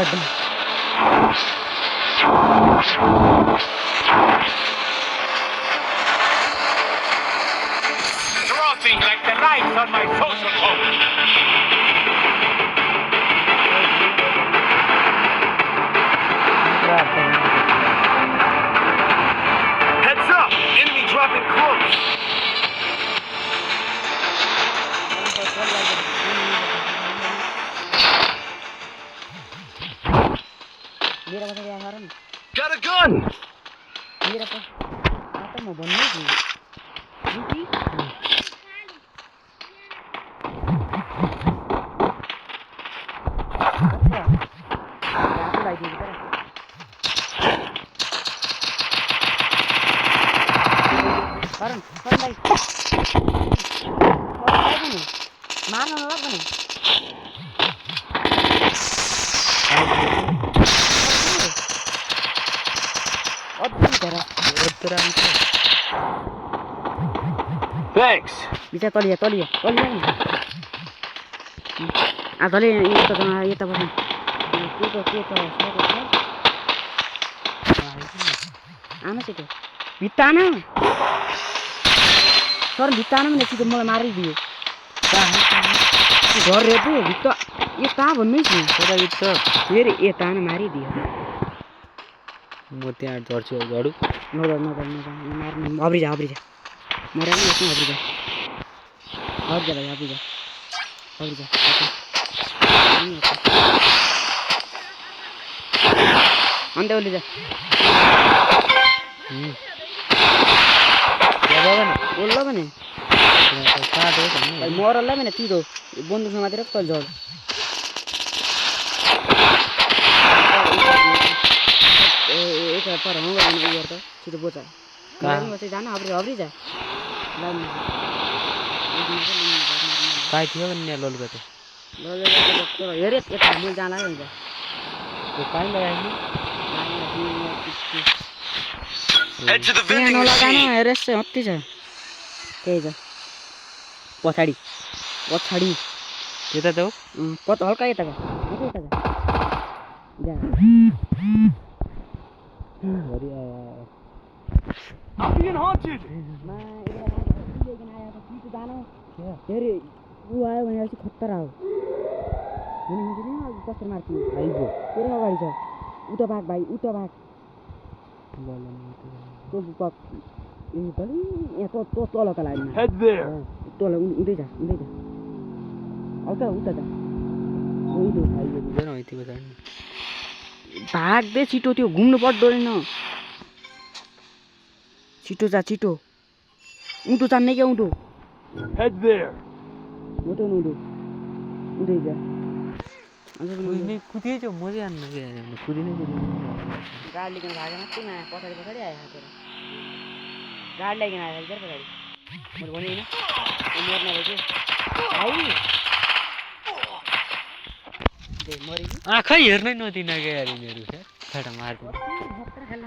Adam. Dropping like the lights on my social post. Heads up! Enemy dropping close. Mira apa yang haram? Got a gun! Mira apa? Apa mau bunuh ni? Ini? Apa? Aku lagi di sana. Haram, haram baik. Haram baik ni. Mana orang ni? Thanks. Bisa toliya ni. Toliya ini tu kan, ini tu apa? Kita. Ana situ. Bitana. Sor bitana ni situ mulai mari dia. Gorre tu, bita. Ini tak benar sih. Sudah itu. Jadi ini tanah mari dia. मोती आठ जोड़ से जोड़ू No. Marni. Abri ja. Mara ni aku abri ja. Abri ja. Ande boleh ja. क्या बाबा ने बोल लो मैंने. कहाँ दे तुमने मोर अल्लाह मैंने तीदो. बंदूक से मारे रख जोड़. एक पर हम लोग ये तो सीधे बोचा कहाँ में से जाना अबरी जा लाइन में काय थियो भन्ने लोल गते तो हेरे एक मिल जाना है जा तो काय लगाएंगे Head to the vending लगाना machine. हेरे से हत्ती जा के जा पछाडी यता दो कत हल्का यता जा भरी आया I'm being haunted. मैं लेकिन आया तो सीधे जाना हेरे वो आयो भने ऐसे खतरा हो हैन मुझे कस्टर मार्की आइबो तेरे अगाडि छ उता भाग भाइ उता भाग तो पक ए बलि यहाँ तो तलका लाइनमा Head there. तल उदै जा हल्का उता जा ओइलो आइबो बुझेन होइति बजान भाग दे छिटो त्यो घुम्नु पर्दैन छिटो जा छिटो उँटो चान्ने के उँटो Head there. उँटो उदै जा कुदिने कुदिए जो मजे आन्न के कुदिने गाडी लिएर भागे मात्रै न पछाडि आयो तेरो गाडी लिएर आयो जर पछाडि मैले भने हैन मर्न रहेछ भाइ दे मरि आँखै हेर्नै नदिन के यार यिनीहरु छ्या खडा मार्दिन खतरा खेल्न